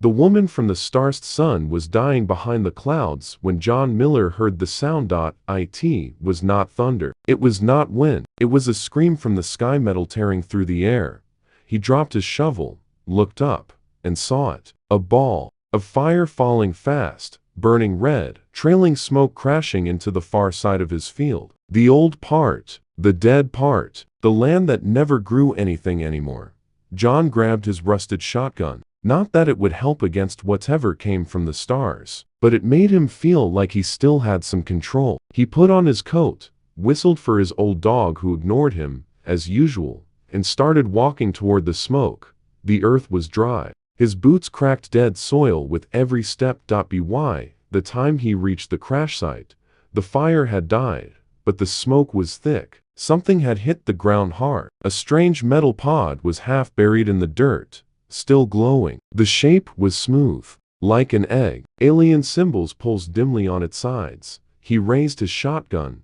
The woman from the star's sun was dying behind the clouds when John Miller heard the sound. It was not thunder. It was not wind. It was a scream from the sky, metal tearing through the air. He dropped his shovel, looked up, and saw it. A ball of fire falling fast, burning red, trailing smoke crashing into the far side of his field. The old part, the dead part, the land that never grew anything anymore. John grabbed his rusted shotgun. Not that it would help against whatever came from the stars, but it made him feel like he still had some control. He put on his coat, whistled for his old dog who ignored him, as usual, and started walking toward the smoke. The earth was dry. His boots cracked dead soil with every step. By the time he reached the crash site, the fire had died, but the smoke was thick. Something had hit the ground hard. A strange metal pod was half buried in the dirt, still glowing. The shape was smooth, like an egg. Alien symbols pulsed dimly on its sides. He raised his shotgun,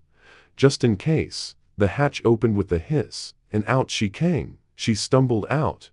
just in case. The hatch opened with a hiss, and out she came. She stumbled out,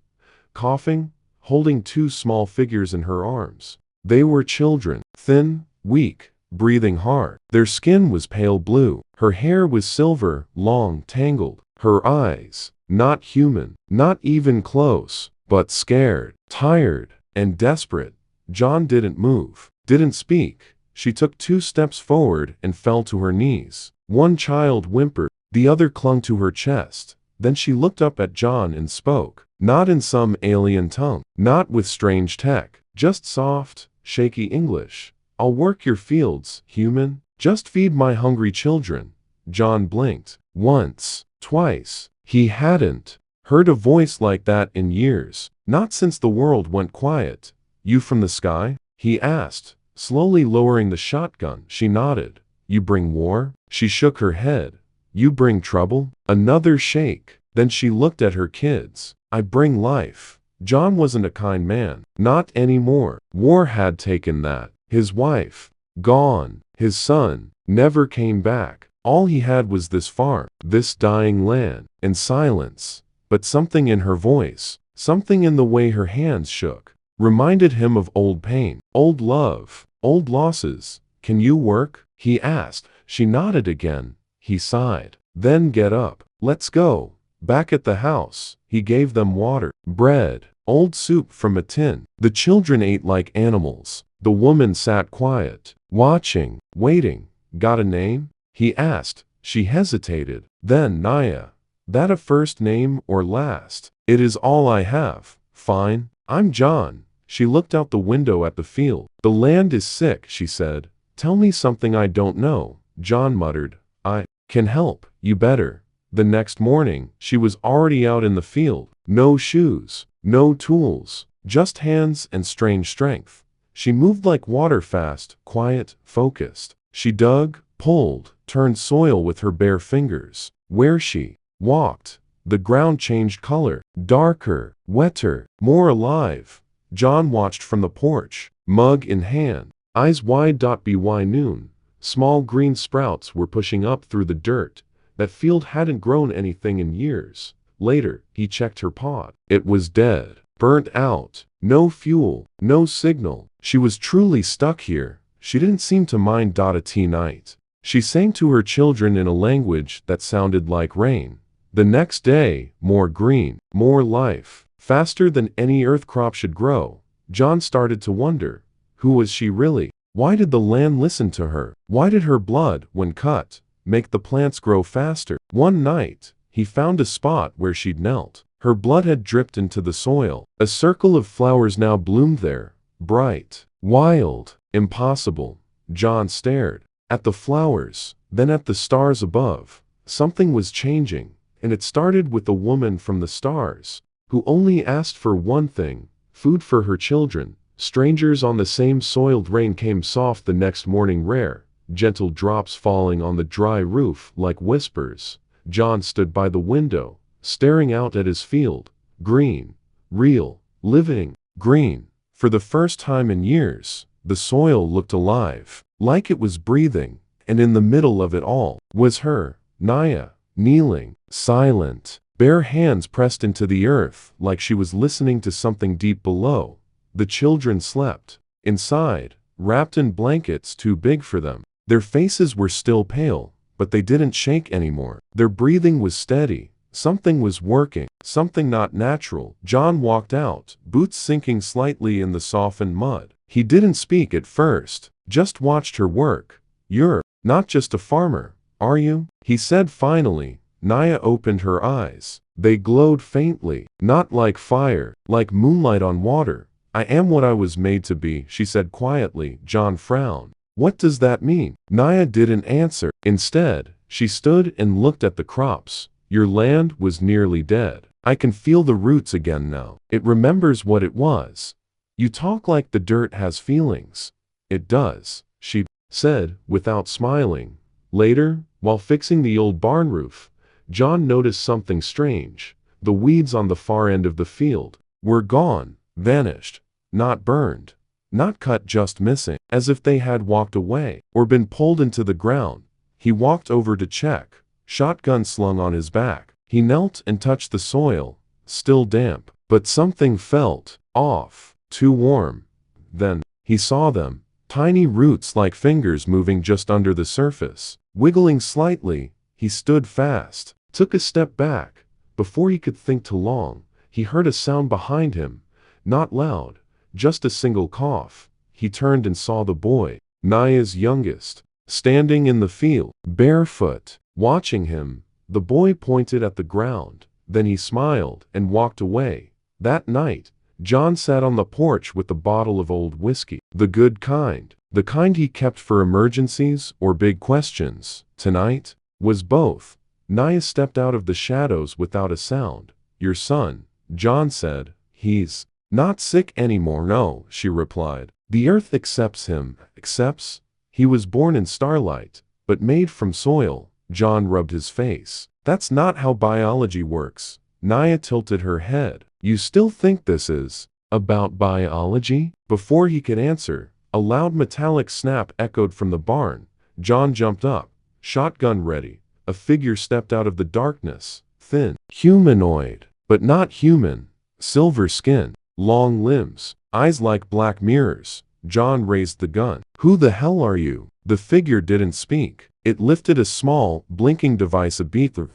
coughing, holding two small figures in her arms. They were children, thin, weak, breathing hard. Their skin was pale blue. Her hair was silver, long, tangled. Her eyes, not human, not even close, but scared, tired, and desperate. John didn't move, didn't speak. She took 2 steps forward and fell to her knees. One child whimpered, the other clung to her chest. Then she looked up at John and spoke, not in some alien tongue, not with strange tech, just soft, shaky English. I'll work your fields, human. Just feed my hungry children. John blinked. Once, twice. He hadn't heard a voice like that in years, not since the world went quiet. You from the sky? He asked, slowly lowering the shotgun. She nodded. You bring war? She shook her head. You bring trouble? Another shake. Then she looked at her kids. I bring life. John wasn't a kind man. Not anymore. War had taken that. His wife, gone. His son, never came back. All he had was this farm, this dying land, and silence. But something in her voice, something in the way her hands shook, reminded him of old pain, old love, old losses. Can you work? He asked. She nodded again. He sighed. Then get up. Let's go. Back at the house, he gave them water, bread, old soup from a tin. The children ate like animals. The woman sat quiet, watching, waiting. Got a name? He asked. She hesitated. Then Naya. That a first name or last? It is all I have. Fine. I'm John. She looked out the window at the field. The land is sick, she said. Tell me something I don't know. John muttered. I can help. You better. The next morning, she was already out in the field. No shoes, no tools, just hands and strange strength. She moved like water, fast, quiet, focused. She dug, pulled, turned soil with her bare fingers. Where she walked, the ground changed color, darker, wetter, more alive. John watched from the porch, mug in hand, eyes wide. By noon, small green sprouts were pushing up through the dirt. That field hadn't grown anything in years. Later, he checked her pod. It was dead, burnt out, no fuel, no signal. She was truly stuck here. She didn't seem to mind. At night, she sang to her children in a language that sounded like rain. The next day, more green, more life, faster than any earth crop should grow. John started to wonder, who was she really? Why did the land listen to her? Why did her blood, when cut, make the plants grow faster? One night, he found a spot where she'd knelt. Her blood had dripped into the soil. A circle of flowers now bloomed there, bright, wild, impossible. John stared at the flowers, then at the stars above. Something was changing, and it started with the woman from the stars, who only asked for one thing, food for her children. Strangers on the same soiled. Rain came soft the next morning, rare, gentle drops falling on the dry roof like whispers. John stood by the window, staring out at his field. Green, real, living, green. For the first time in years, the soil looked alive, like it was breathing, and in the middle of it all was her, Naya, kneeling, silent, bare hands pressed into the earth like she was listening to something deep below. The children slept. Inside, wrapped in blankets too big for them. Their faces were still pale, but they didn't shake anymore. Their breathing was steady. Something was working, something not natural. John walked out, boots sinking slightly in the softened mud. He didn't speak at first, just watched her work. "You're not just a farmer, are you?" he said finally. Naya opened her eyes. They glowed faintly, not like fire, like moonlight on water. "I am what I was made to be," she said quietly. John frowned. "What does that mean?" Naya didn't answer. Instead, she stood and looked at the crops. "Your land was nearly dead. I can feel the roots again now. It remembers what it was." "You talk like the dirt has feelings." "It does," she said, without smiling. Later, while fixing the old barn roof, John noticed something strange. The weeds on the far end of the field were gone, vanished, not burned, not cut, just missing, as if they had walked away or been pulled into the ground. He walked over to check, shotgun slung on his back. He knelt and touched the soil, still damp, but something felt off, too warm. Then, he saw them, tiny roots like fingers moving just under the surface. Wiggling slightly, he stood fast, took a step back. Before he could think too long, he heard a sound behind him, not loud, just a single cough. He turned and saw the boy, Naya's youngest, standing in the field, barefoot, watching him. The boy pointed at the ground, then he smiled and walked away. That night, John sat on the porch with a bottle of old whiskey, the good kind, the kind he kept for emergencies or big questions. Tonight was both. Naya stepped out of the shadows without a sound. "Your son," John said. "He's not sick anymore." "No," she replied. "The earth accepts him." "Accepts?" "He was born in starlight, but made from soil." John rubbed his face. "That's not how biology works." Naya tilted her head. "You still think this is about biology?" Before he could answer, a loud metallic snap echoed from the barn. John jumped up, shotgun ready. A figure stepped out of the darkness, thin, humanoid, but not human. Silver skin, long limbs, eyes like black mirrors. John raised the gun. "Who the hell are you?" The figure didn't speak. It lifted a small, blinking device, a beeper.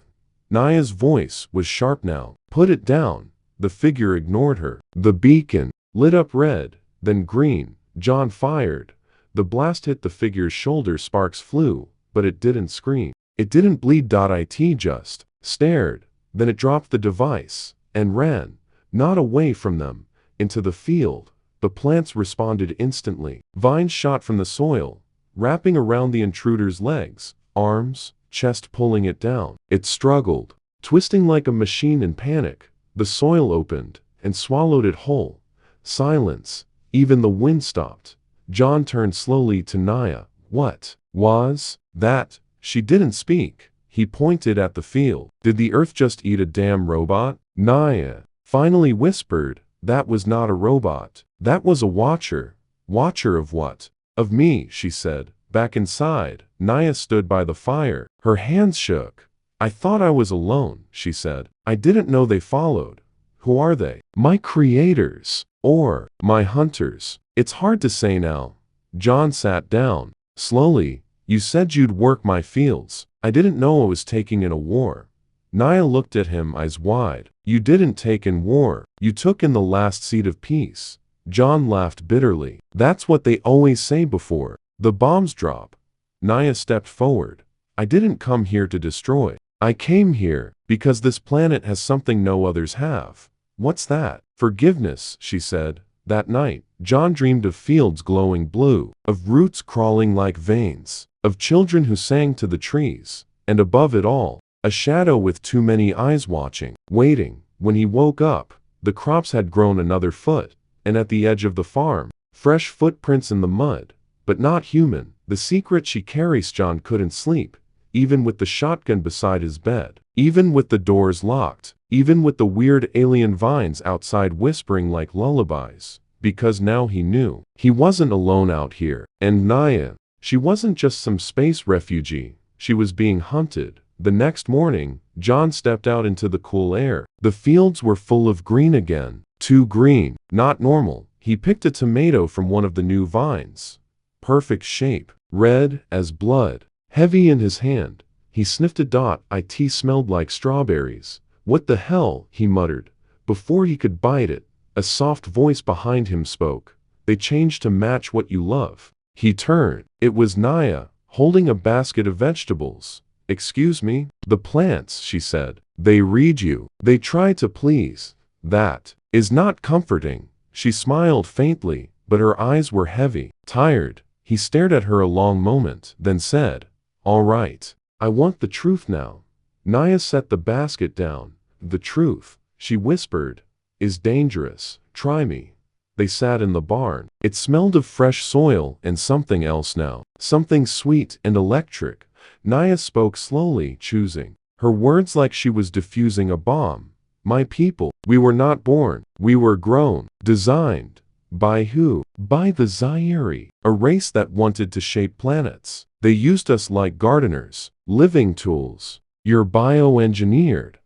Naya's voice was sharp now. "Put it down." The figure ignored her. The beacon lit up red, then green. John fired. The blast hit the figure's shoulder. Sparks flew, but it didn't scream. It didn't bleed. It just stared. Then it dropped the device and ran, not away from them, into the field. The plants responded instantly. Vines shot from the soil, wrapping around the intruder's legs, arms, chest, pulling it down. It struggled, twisting like a machine in panic. The soil opened and swallowed it whole. Silence. Even the wind stopped. John turned slowly to Naya. "What was that?" She didn't speak. He pointed at the field. "Did the earth just eat a damn robot?" Naya finally whispered. "That was not a robot. That was a watcher." "Watcher of what?" "Of me," she said. Back inside, Naya stood by the fire. Her hands shook. "I thought I was alone," she said. "I didn't know they followed." "Who are they?" "My creators. Or my hunters. It's hard to say now." John sat down. Slowly. "You said you'd work my fields. I didn't know I was taking in a war." Naya looked at him, eyes wide. "You didn't take in war. You took in the last seed of peace." John laughed bitterly. "That's what they always say before the bombs drop." Naya stepped forward. "I didn't come here to destroy. I came here because this planet has something no others have." "What's that?" "Forgiveness," she said. That night, John dreamed of fields glowing blue, of roots crawling like veins, of children who sang to the trees, and above it all, a shadow with too many eyes watching, waiting. When he woke up, the crops had grown another foot, and at the edge of the farm, fresh footprints in the mud, but not human. The secret she carries. John couldn't sleep, even with the shotgun beside his bed, even with the doors locked, even with the weird alien vines outside whispering like lullabies, because now he knew he wasn't alone out here. And Naya, she wasn't just some space refugee, she was being hunted. The next morning, John stepped out into the cool air. The fields were full of green again. Too green, not normal. He picked a tomato from one of the new vines. Perfect shape, red as blood. Heavy in his hand, he sniffed it. It smelled like strawberries. What the hell, he muttered. Before he could bite it, a soft voice behind him spoke. They changed to match what you love. He turned. It was Naya, holding a basket of vegetables. Excuse me? The plants, she said. They read you. They try to please. That is not comforting. She smiled faintly, but her eyes were heavy, tired. He stared at her a long moment, then said, "All right. I want the truth now." Naya set the basket down. "The truth," she whispered, "is dangerous. Try me." They sat in the barn. It smelled of fresh soil and something else now. Something sweet and electric. Naya spoke slowly, choosing her words like she was diffusing a bomb. "My people, we were not born. We were grown. Designed. By who? By the Zaire, a race that wanted to shape planets. They used us like gardeners, living tools. You're bioengineered."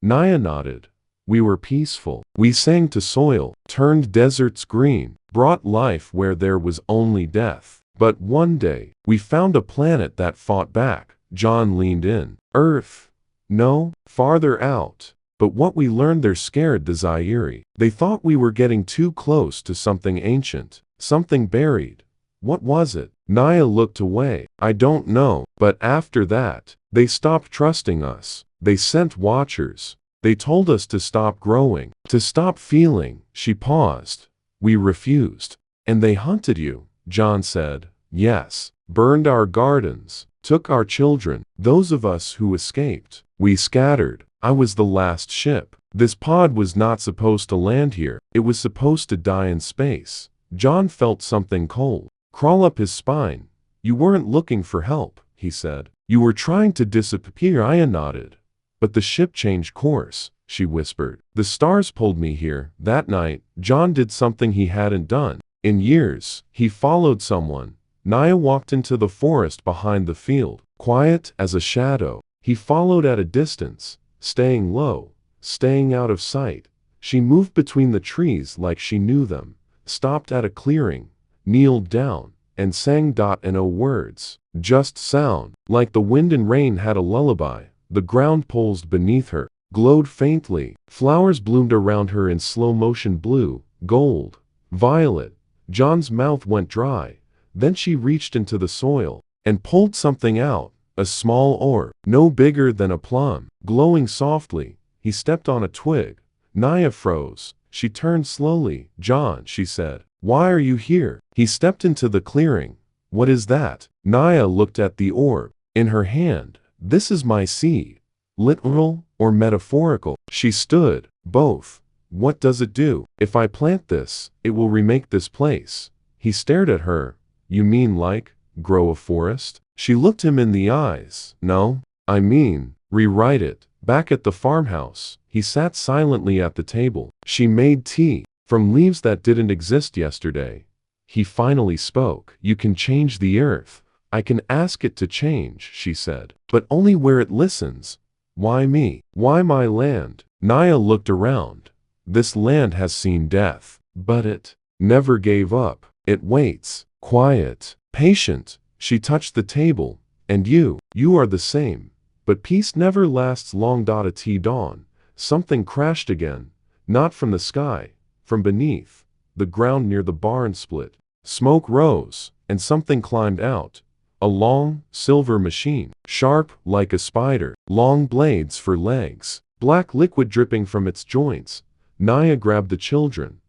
Naya nodded. "We were peaceful. We sang to soil, turned deserts green, brought life where there was only death. But one day, we found a planet that fought back." John leaned in. "Earth? No, farther out. But what we learned there scared the Zaire. They thought we were getting too close to something ancient, something buried. What was it?" Naya looked away. "I don't know, but after that, they stopped trusting us. They sent watchers. They told us to stop growing, to stop feeling." She paused. "We refused. And they hunted you," John said. "Yes. Burned our gardens, took our children. Those of us who escaped, we scattered. I was the last ship. This pod was not supposed to land here. It was supposed to die in space." John felt something cold crawl up his spine. "You weren't looking for help," he said. "You were trying to disappear." Aya nodded. "But the ship changed course," she whispered. "The stars pulled me here." That night, John did something he hadn't done in years. He followed someone. Naya walked into the forest behind the field, quiet as a shadow. He followed at a distance, staying low, staying out of sight. She moved between the trees like she knew them, stopped at a clearing, kneeled down, and sang no words, just sound, like the wind and rain had a lullaby. The ground pulsed beneath her, glowed faintly. Flowers bloomed around her in slow motion, blue, gold, violet. John's mouth went dry. Then she reached into the soil and pulled something out, a small orb, no bigger than a plum, glowing softly. He stepped on a twig. Naya froze. She turned slowly. "John," she said, "why are you here?" He stepped into the clearing. "What is that?" Naya looked at the orb in her hand. "This is my seed." "Literal or metaphorical?" She stood. "Both." "What does it do?" "If I plant this, it will remake this place." He stared at her. "You mean like, grow a forest?" She looked him in the eyes. "No, I mean, rewrite it." Back at the farmhouse, he sat silently at the table. She made tea from leaves that didn't exist yesterday. He finally spoke. "You can change the earth. I can ask it to change," she said, "but only where it listens." "Why me? Why my land?" Naya looked around. "This land has seen death, but it never gave up. It waits, quiet, patient." She touched the table. "And you are the same. But peace never lasts long." At dawn, something crashed again, not from the sky, from beneath. The ground near the barn split. Smoke rose, and something climbed out. A long, silver machine, sharp like a spider, long blades for legs, black liquid dripping from its joints. Naya grabbed the children.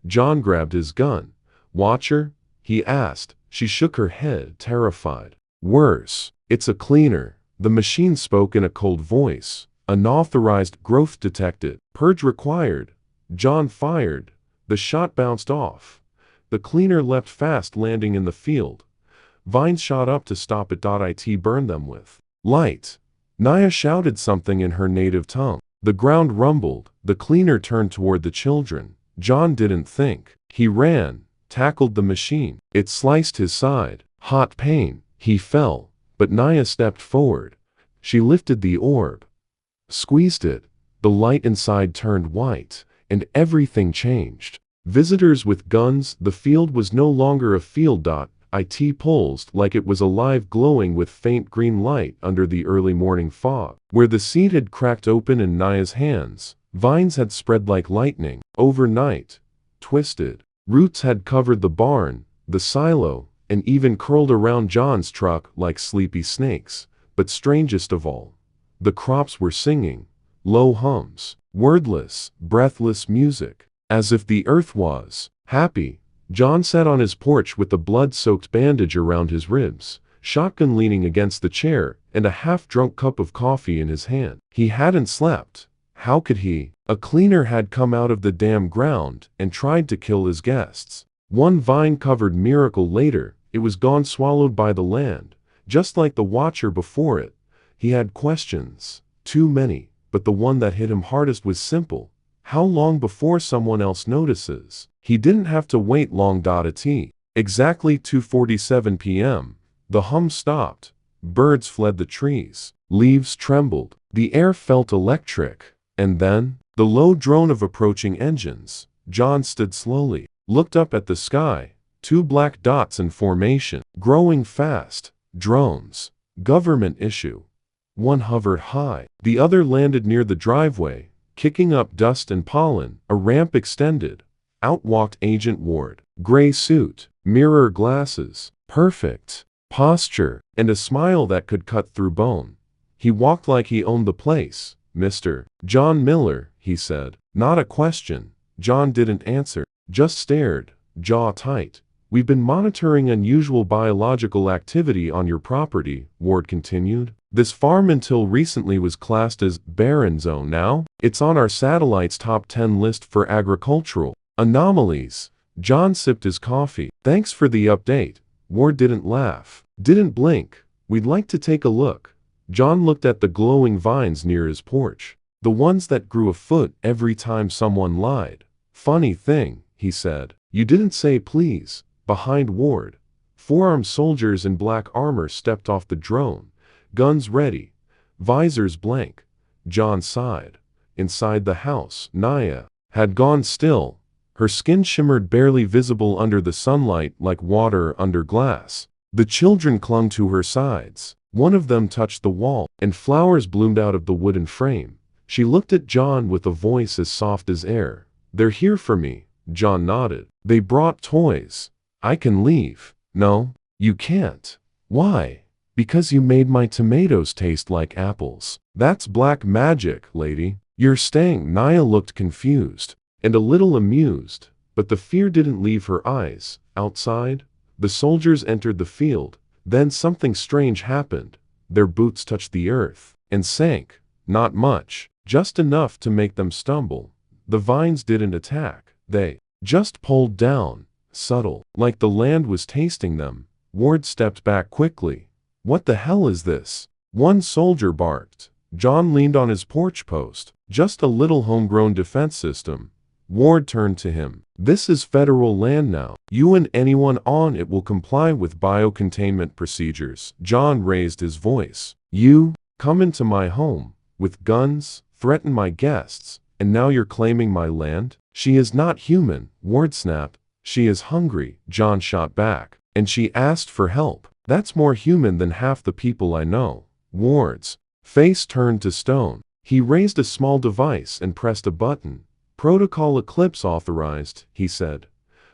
John grabbed his gun. "Watcher?" he asked. She shook her head, terrified. "Worse. It's a cleaner." The machine spoke in a cold voice. "Unauthorized growth detected. Purge required." John fired. The shot bounced off. The cleaner leapt fast, landing in the field. Vines shot up to stop it. It burned them with light. Naya shouted something in her native tongue. The ground rumbled. The cleaner turned toward the children. John didn't think. He ran, tackled the machine. It sliced his side. Hot pain. He fell. But Naya stepped forward. She lifted the orb, squeezed it. The light inside turned white, and everything changed. Visitors with guns. The field was no longer a field. It pulsed like it was alive, glowing with faint green light under the early morning fog. Where the seed had cracked open in Naya's hands, vines had spread like lightning. Overnight, twisted roots had covered the barn, the silo, and even curled around John's truck like sleepy snakes. But strangest of all, the crops were singing, low hums, wordless, breathless music, as if the earth was happy. John sat on his porch with the blood-soaked bandage around his ribs, shotgun leaning against the chair, and a half-drunk cup of coffee in his hand. He hadn't slept. How could he? A cleaner had come out of the damn ground and tried to kill his guests. One vine-covered miracle later, it was gone, swallowed by the land. Just like the watcher before it, he had questions. Too many, but the one that hit him hardest was simple. How long before someone else notices? He didn't have to wait long. At exactly 2:47 p.m., the hum stopped. Birds fled the trees. Leaves trembled. The air felt electric. And then, the low drone of approaching engines. John stood slowly, looked up at the sky. 2 black dots in formation, growing fast. Drones. Government issue. One hovered high. The other landed near the driveway, kicking up dust and pollen. A ramp extended. Out walked Agent Ward. Gray suit, mirror glasses, perfect posture, and a smile that could cut through bone. He walked like he owned the place. "Mr. John Miller," he said. Not a question. John didn't answer, just stared, jaw tight. "We've been monitoring unusual biological activity on your property," Ward continued. "This farm until recently was classed as barren zone. Now, it's on our satellite's top 10 list for agricultural anomalies." John sipped his coffee. "Thanks for the update." Ward didn't laugh, didn't blink. "We'd like to take a look." John looked at the glowing vines near his porch, the ones that grew a foot every time someone lied. "Funny thing," he said, "you didn't say please." Behind Ward, 4 armed soldiers in black armor stepped off the drone, guns ready, visors blank. John sighed. Inside the house, Naya had gone still. Her skin shimmered, barely visible under the sunlight, like water under glass. The children clung to her sides. One of them touched the wall, and flowers bloomed out of the wooden frame. She looked at John with a voice as soft as air. "They're here for me." John nodded. "They brought toys. I can leave." "No, you can't." "Why?" "Because you made my tomatoes taste like apples." "That's black magic, lady." "You're staying." Naya looked confused and a little amused, but the fear didn't leave her eyes. Outside, the soldiers entered the field. Then something strange happened. Their boots touched the earth and sank. Not much, just enough to make them stumble. The vines didn't attack. They just pulled down, subtle, like the land was tasting them. Ward stepped back quickly. "What the hell is this?" One soldier barked. John leaned on his porch post. "Just a little homegrown defense system." Ward turned to him. "This is federal land now. You and anyone on it will comply with biocontainment procedures." John raised his voice. "You come into my home with guns, threaten my guests, and now you're claiming my land?" "She is not human," Ward snapped. "She is hungry," John shot back. "And she asked for help. That's more human than half the people I know." Ward's face turned to stone. He raised a small device and pressed a button. "Protocol Eclipse authorized," he said.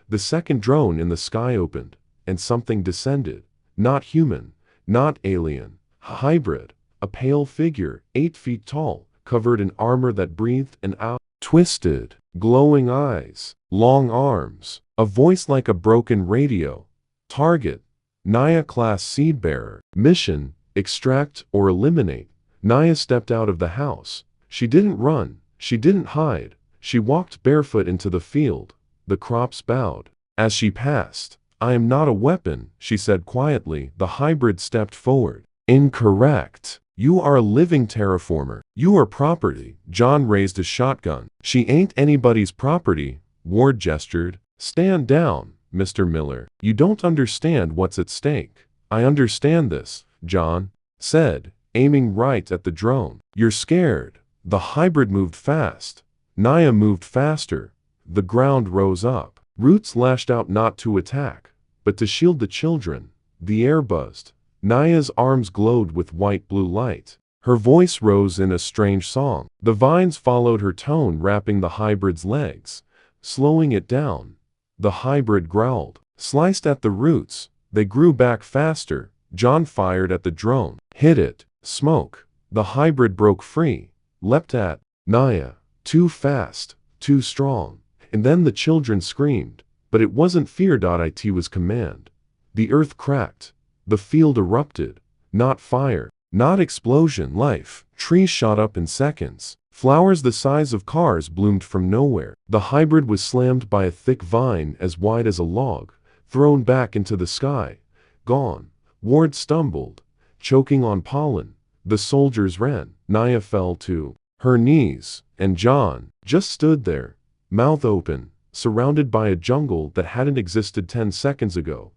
The second drone in the sky opened, and something descended. Not human, not alien, hybrid. A pale figure, 8 feet tall, covered in armor that breathed and out. Twisted, glowing eyes, long arms, a voice like a broken radio. Target, Naya-class seedbearer. Mission, extract or eliminate. Naya stepped out of the house. She didn't run, she didn't hide. She walked barefoot into the field. The crops bowed as she passed. "I am not a weapon," she said quietly. The hybrid stepped forward. "Incorrect. You are a living terraformer. You are property." John raised his shotgun. "She ain't anybody's property," Ward gestured. "Stand down, Mr. Miller. You don't understand what's at stake." "I understand this," John said, aiming right at the drone. "You're scared." The hybrid moved fast. Naya moved faster. the ground rose up. Roots lashed out not to attack, but to shield the children. The air buzzed. Naya's arms glowed with white-blue light. Her voice rose in a strange song. The vines followed her tone, wrapping the hybrid's legs, slowing it down. The hybrid growled, sliced at the roots. They grew back faster. John fired at the drone. Hit it. Smoke. The hybrid broke free, leapt at Naya. Too fast, too strong. And then the children screamed. But it wasn't fear. It was command. The earth cracked. The field erupted. Not fire. Not explosion. Life. Trees shot up in seconds. Flowers the size of cars bloomed from nowhere. The hybrid was slammed by a thick vine as wide as a log, thrown back into the sky. Gone. Ward stumbled, choking on pollen. The soldiers ran. Naya fell to her knees, and John just stood there, mouth open, surrounded by a jungle that hadn't existed 10 seconds ago.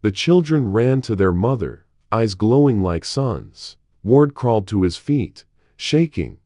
The children ran to their mother, eyes glowing like suns. Ward crawled to his feet, shaking.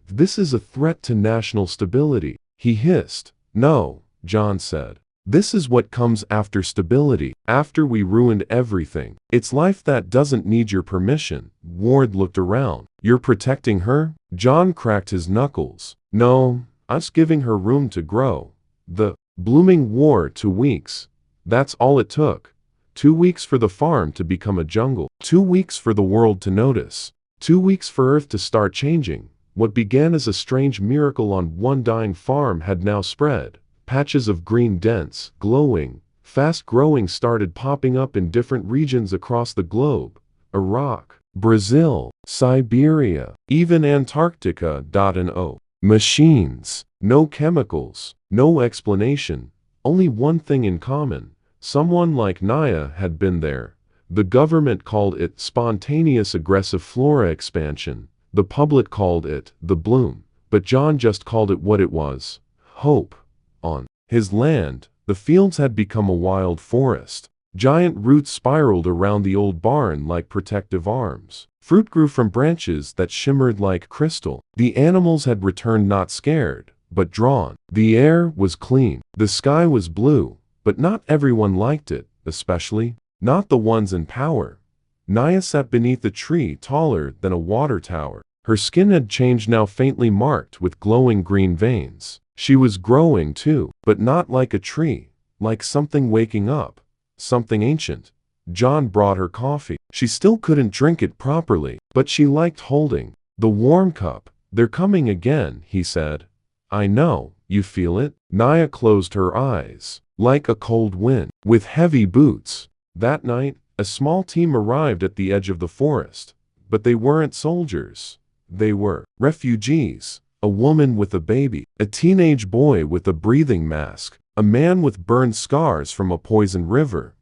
This is a threat to national stability, he hissed. No, John said. This is what comes after stability, after we ruined everything. It's life that doesn't need your permission. Ward looked around. You're protecting her? John cracked his knuckles. No, I'm just giving her room to grow. The blooming war 2 weeks. That's all it took. 2 weeks for the farm to become a jungle. 2 weeks for the world to notice. 2 weeks for Earth to start changing. What began as a strange miracle on one dying farm had now spread. Patches of green, dense, glowing, fast-growing started popping up in different regions across the globe. Iraq, Brazil, Siberia, even Antarctica. No machines, no chemicals, no explanation, only one thing in common. Someone like Naya had been there. The government called it spontaneous aggressive flora expansion. The public called it the bloom. But John just called it what it was. Hope. On his land, the fields had become a wild forest. Giant roots spiraled around the old barn like protective arms. Fruit grew from branches that shimmered like crystal. The animals had returned not scared, but drawn. The air was clean. The sky was blue, but not everyone liked it, especially not the ones in power. Naya sat beneath a tree taller than a water tower. Her skin had changed, now faintly marked with glowing green veins. She was growing too, but not like a tree, like something waking up, something ancient. John brought her coffee. She still couldn't drink it properly, but she liked holding the warm cup. They're coming again, he said. I know, you feel it? Naya closed her eyes, like a cold wind, with heavy boots. That night, a small team arrived at the edge of the forest, but they weren't soldiers. They were refugees. A woman with a baby, a teenage boy with a breathing mask, a man with burned scars from a poisoned river.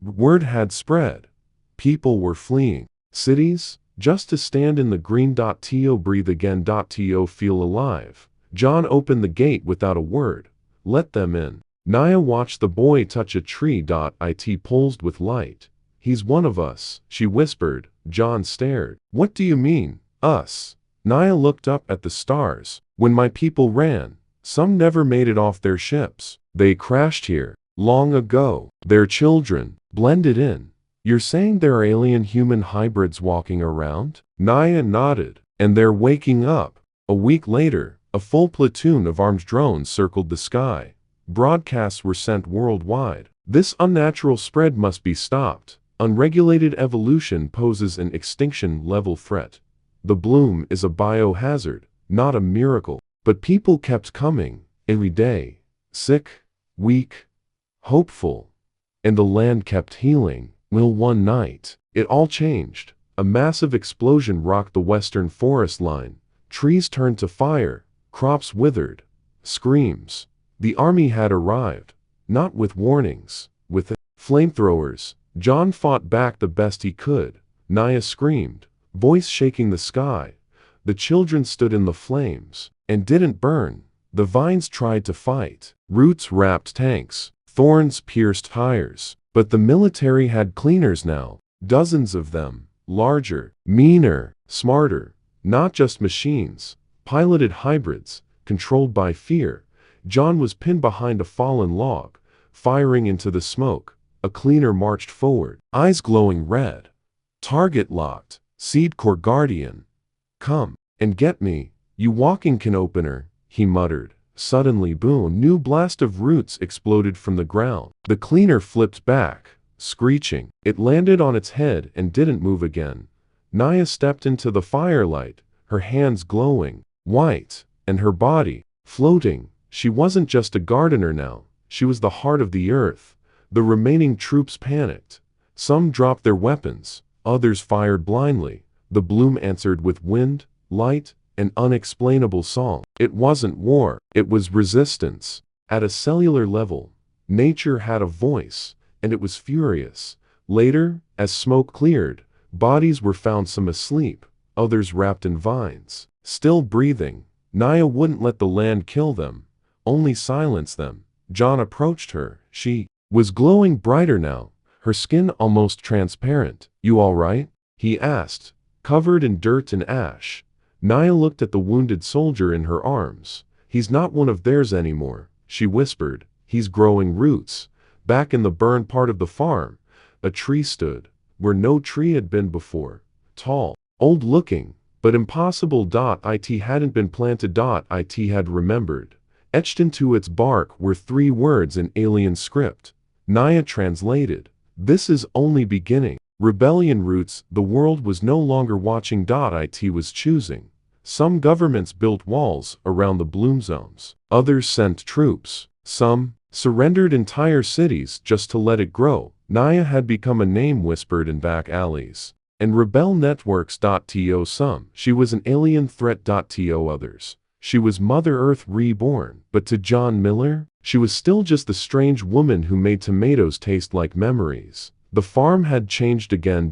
Word had spread. People were fleeing cities just to stand in the green. To breathe again. To feel alive. John opened the gate without a word. Let them in. Naya watched the boy touch a tree. It pulsed with light. He's one of us, she whispered. John stared. What do you mean, us? Naya looked up at the stars. When my people ran, some never made it off their ships. They crashed here, long ago. Their children blended in. You're saying there are alien human hybrids walking around? Naya nodded. And they're waking up. A week later, a full platoon of armed drones circled the sky. Broadcasts were sent worldwide. This unnatural spread must be stopped. Unregulated evolution poses an extinction-level threat. The bloom is a biohazard, not a miracle. But people kept coming, every day. Sick, weak, hopeful. And the land kept healing. Well, one night, it all changed. A massive explosion rocked the western forest line. Trees turned to fire, crops withered. Screams. The army had arrived. Not with warnings, with flamethrowers. John fought back the best he could. Naya screamed, voice shaking the sky. The children stood in the flames, and didn't burn. The vines tried to fight. Roots wrapped tanks. Thorns pierced tires. But the military had cleaners now. Dozens of them. Larger, meaner, smarter. Not just machines. Piloted hybrids, controlled by fear. John was pinned behind a fallen log, firing into the smoke. A cleaner marched forward, eyes glowing red. Target locked. Seed Core Guardian. Come and get me, you walking can opener, he muttered. Suddenly, boom, new blast of roots exploded from the ground. The cleaner flipped back, screeching. It landed on its head and didn't move again. Naya stepped into the firelight, her hands glowing, white, and her body floating. She wasn't just a gardener now, she was the heart of the earth. The remaining troops panicked. Some dropped their weapons, others fired blindly. The bloom answered with wind, light, and unexplainable song. It wasn't war, it was resistance. At a cellular level, nature had a voice, and it was furious. Later, as smoke cleared, bodies were found, some asleep, others wrapped in vines. Still breathing, Naya wouldn't let the land kill them, only silence them. John approached her. She was glowing brighter now, her skin almost transparent. "You all right?" he asked, covered in dirt and ash. Naya looked at the wounded soldier in her arms. "He's not one of theirs anymore," she whispered. "He's growing roots." Back in the burned part of the farm, a tree stood, where no tree had been before. Tall, old-looking, but impossible. It hadn't been planted. It had remembered. Etched into its bark were 3 words in alien script. Naya translated, "This is only beginning." Rebellion roots. The world was no longer watching. It was choosing. Some governments built walls around the bloom zones. Others sent troops. Some surrendered entire cities just to let it grow. Naya had become a name whispered in back alleys and rebel networks. Some. She was an alien threat. Others. She was Mother Earth reborn. But to John Miller, she was still just the strange woman who made tomatoes taste like memories. The farm had changed again.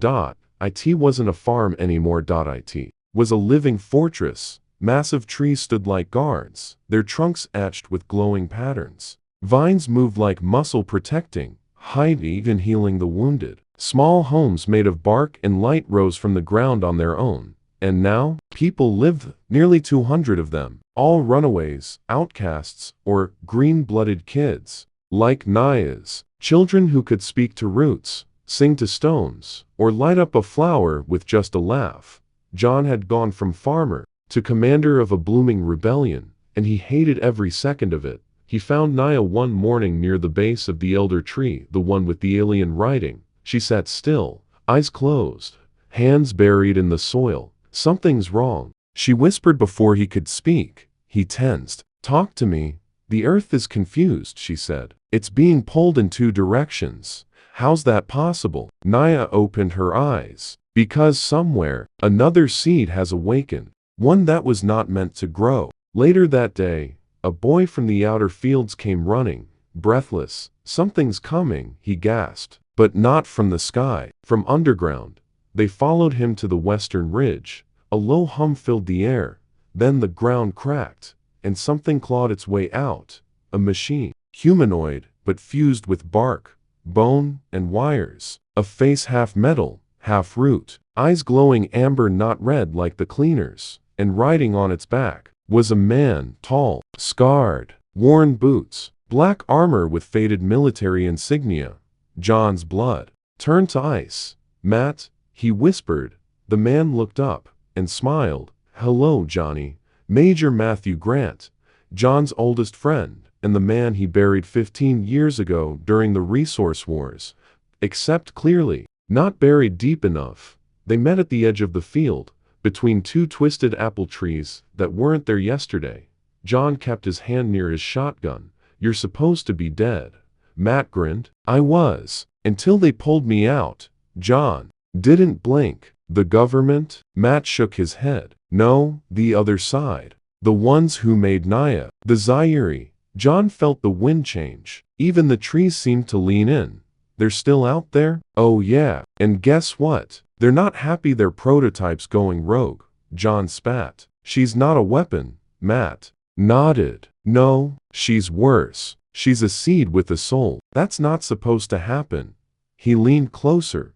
It wasn't a farm anymore. It was a living fortress. Massive trees stood like guards, their trunks etched with glowing patterns. Vines moved like muscle, protecting, hiding, even healing the wounded. Small homes made of bark and light rose from the ground on their own. And now, people lived, nearly 200 of them, all runaways, outcasts, or green-blooded kids, like Naya's, children who could speak to roots, sing to stones, or light up a flower with just a laugh. John had gone from farmer to commander of a blooming rebellion, and he hated every second of it. He found Naya one morning near the base of the elder tree, the one with the alien writing. She sat still, eyes closed, hands buried in the soil. "Something's wrong," she whispered before he could speak. He tensed. "Talk to me." "The earth is confused," she said. "It's being pulled in 2 directions. How's that possible?" Naya opened her eyes. "Because somewhere, another seed has awakened. One that was not meant to grow." Later that day, a boy from the outer fields came running, breathless. "Something's coming," he gasped. But not from the sky, from underground. They followed him to the western ridge. A low hum filled the air. Then the ground cracked, and something clawed its way out. A machine, humanoid, but fused with bark, bone, and wires. A face half metal, half root. Eyes glowing amber, not red like the cleaners. And riding on its back was a man, tall, scarred, worn boots, black armor with faded military insignia. John's blood turned to ice. "Matt," he whispered. The man looked up and smiled. "Hello, Johnny." Major Matthew Grant, John's oldest friend, and the man he buried 15 years ago during the resource wars. Except clearly, not buried deep enough. They met at the edge of the field, between 2 twisted apple trees that weren't there yesterday. John kept his hand near his shotgun. "You're supposed to be dead." Matt grinned. "I was, until they pulled me out." John didn't blink. "The government?" Matt shook his head. "No, the other side. The ones who made Naya. The Zaire." John felt the wind change. Even the trees seemed to lean in. "They're still out there?" "Oh yeah, and guess what? They're not happy their prototype's going rogue." John spat. "She's not a weapon." Matt nodded. "No, she's worse. She's a seed with a soul. That's not supposed to happen." He leaned closer.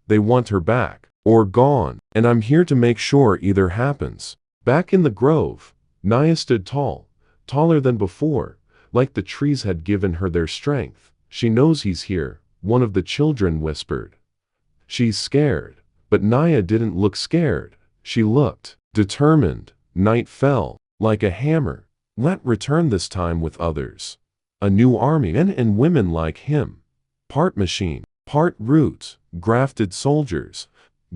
"They want her back, or gone, and I'm here to make sure either happens." Back in the grove, Naya stood tall, taller than before, like the trees had given her their strength. She knows he's here, one of the children whispered. She's scared. But Naya didn't look scared. She looked determined. Night fell, like a hammer. Let return this time with others. A new army, men and women like him. Part machine, part root, grafted soldiers,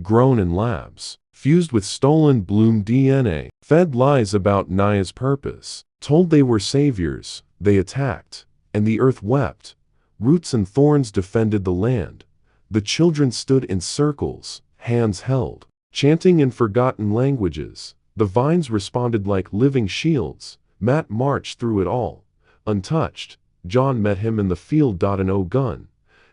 grown in labs, fused with stolen Bloom DNA, fed lies about Naya's purpose, told they were saviors. They attacked, and the earth wept. Roots and thorns defended the land. The children stood in circles, hands held, chanting in forgotten languages. The vines responded like living shields. Matt marched through it all, untouched. John met him in the field. No gun,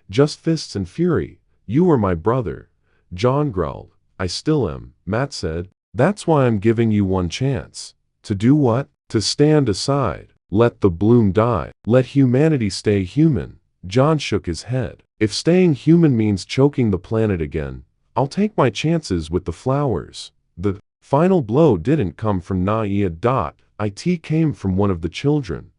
just fists and fury. You were my brother. John growled. I still am, Matt said. That's why I'm giving you one chance. To do what? To stand aside. Let the bloom die. Let humanity stay human. John shook his head. If staying human means choking the planet again, I'll take my chances with the flowers. The final blow didn't come from Naya. It came from one of the children.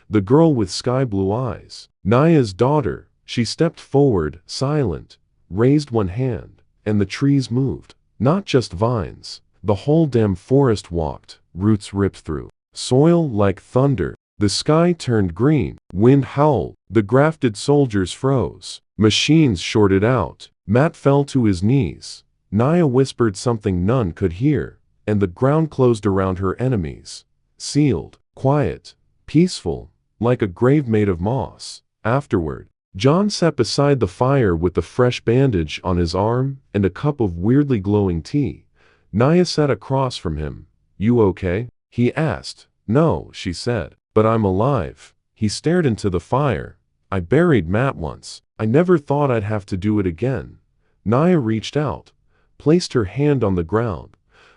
The girl with sky blue eyes. Naya's daughter. She stepped forward, silent, raised one hand, and the trees moved. Not just vines. The whole damn forest walked. Roots ripped through soil like thunder. The sky turned green. Wind howled. The grafted soldiers froze. Machines shorted out. Matt fell to his knees. Naya whispered something none could hear, and the ground closed around her enemies. Sealed, quiet, peaceful, like a grave made of moss. Afterward, John sat beside the fire with the fresh bandage on his arm and a cup of weirdly glowing tea. Naya sat across from him. You okay? He asked. No, she said. But I'm alive. He stared into the fire. I buried Matt once. I never thought I'd have to do it again. Naya reached out, placed her hand on the ground.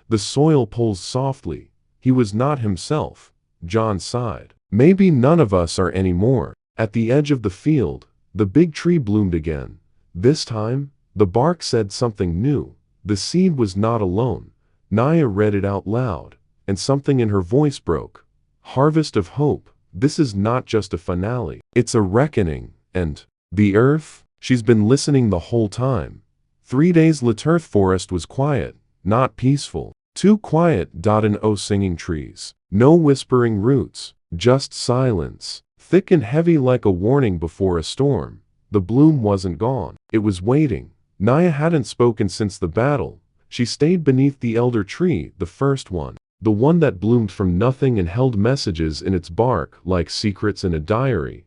The soil pulsed softly. He was not himself. John sighed. Maybe none of us are anymore. At the edge of the field, the big tree bloomed again. This time, the bark said something new. The seed was not alone. Naya read it out loud, and something in her voice broke. Harvest of hope. This is not just a finale. It's a reckoning. And the earth? She's been listening the whole time. 3 days Laturth forest was quiet, not peaceful. Too quiet. No singing trees. No whispering roots. Just silence. Thick and heavy like a warning before a storm. The bloom wasn't gone. It was waiting. Naya hadn't spoken since the battle. She stayed beneath the elder tree, the first one. The one that bloomed from nothing and held messages in its bark like secrets in a diary.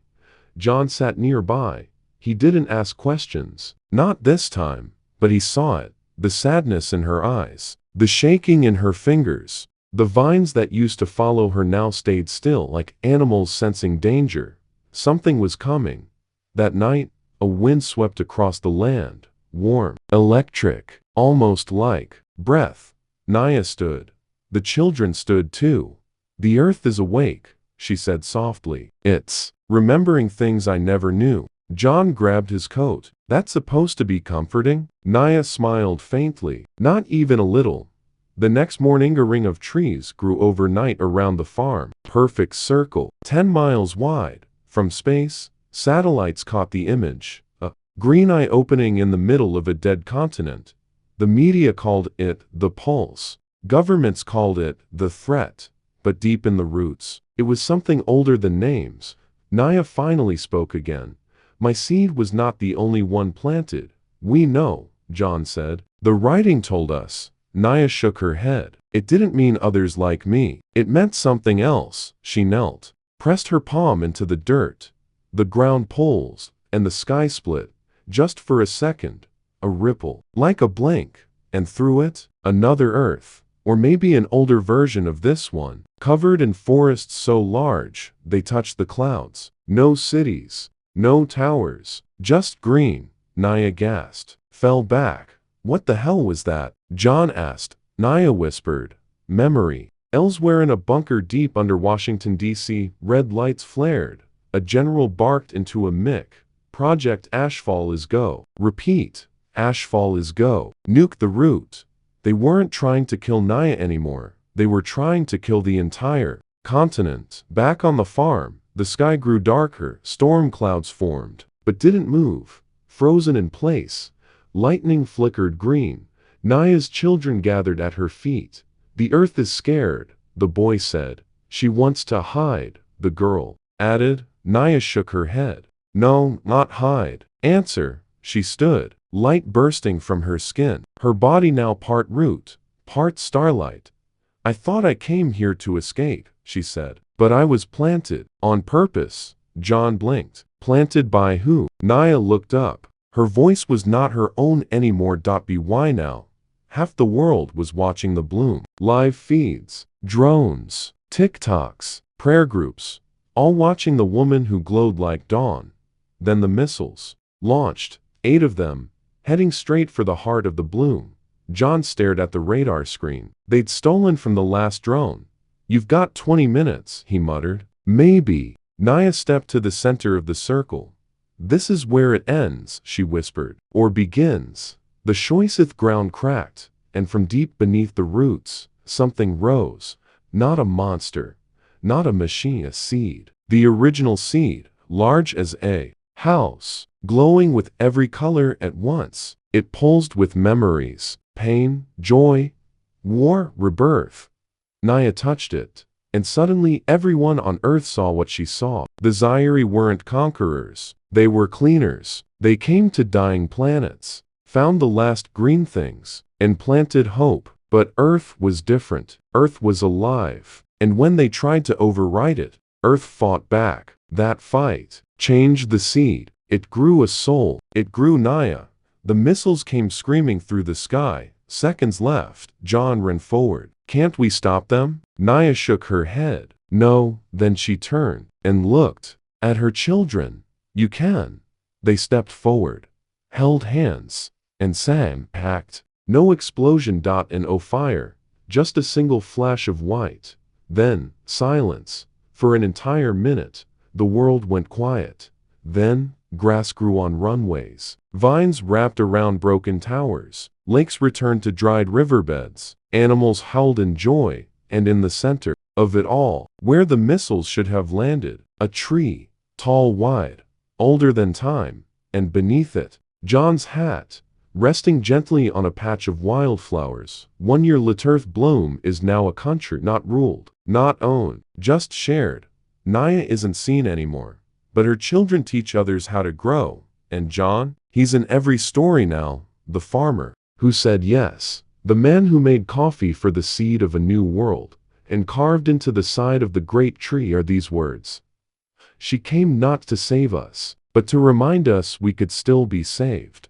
John sat nearby. He didn't ask questions. Not this time. But he saw it. The sadness in her eyes. The shaking in her fingers. The vines that used to follow her now stayed still like animals sensing danger. Something was coming. That night, a wind swept across the land. Warm. Electric. Almost like breath. Naya stood. The children stood too. The earth is awake, she said softly. It's remembering things I never knew. John grabbed his coat. That's supposed to be comforting? Naya smiled faintly. Not even a little. The next morning a ring of trees grew overnight around the farm. Perfect circle. 10 miles wide. From space, satellites caught the image. A green eye opening in the middle of a dead continent. The media called it the pulse. Governments called it the threat. But deep in the roots, it was something older than names. Naya finally spoke again. My seed was not the only one planted. We know, John said. The writing told us. Naya shook her head. It didn't mean others like me. It meant something else. She knelt, pressed her palm into the dirt. The ground pulsed, and the sky split. Just for a second. A ripple. Like a blink. And through it, another earth. Or maybe an older version of this one. Covered in forests so large, they touched the clouds. No cities. No towers. Just green. Naya gasped. Fell back. What the hell was that? John asked. Naya whispered. Memory. Elsewhere in a bunker deep under Washington, D.C., red lights flared. A general barked into a mic. Project Ashfall is go. Repeat. Ashfall is go. Nuke the root. They weren't trying to kill Naya anymore. They were trying to kill the entire continent. Back on the farm, The sky grew darker, storm clouds formed, but didn't move, frozen in place. Lightning flickered green. Naya's children gathered at her feet. The earth is scared, the boy said. She wants to hide, the girl added. Naya shook her head. No, not hide. Answer. She stood, light bursting from her skin, her body now part root, part starlight. I thought I came here to escape, she said. But I was planted, on purpose. John blinked. Planted by who? Naya looked up. Her voice was not her own anymore. By now. Half the world was watching the bloom. Live feeds, drones, TikToks, prayer groups, all watching the woman who glowed like dawn. Then the missiles launched, 8 of them, heading straight for the heart of the bloom. John stared at the radar screen. They'd stolen from the last drone. You've got 20 minutes, he muttered. Maybe. Naya stepped to the center of the circle. This is where it ends, she whispered, or begins. The choiceth ground cracked, and from deep beneath the roots, something rose. Not a monster, not a machine, a seed. The original seed, large as a house, glowing with every color at once. It pulsed with memories, pain, joy, war, rebirth. Naya touched it, and suddenly everyone on Earth saw what she saw. The Zairi weren't conquerors, they were cleaners. They came to dying planets, found the last green things, and planted hope. But Earth was different. Earth was alive, and when they tried to override it, Earth fought back. That fight changed the seed. It grew a soul. It grew Naya. The missiles came screaming through the sky. Seconds left. John ran forward. Can't we stop them? Naya shook her head. No. Then she turned and looked at her children. You can. They stepped forward, held hands, and sang, packed. No explosion. And no fire. Just a single flash of white. Then, silence. For an entire minute, the world went quiet. Then, grass grew on runways. Vines wrapped around broken towers. Lakes returned to dried riverbeds. Animals howled in joy. And in the center of it all, where the missiles should have landed, a tree, tall, wide, older than time, and beneath it, John's hat, resting gently on a patch of wildflowers. 1 year Earth bloom is now a country not ruled, not owned, just shared. Naya isn't seen anymore, but her children teach others how to grow. And John? He's in every story now. The farmer who said yes. The man who made coffee for the seed of a new world. And carved into the side of the great tree are these words. She came not to save us, but to remind us we could still be saved.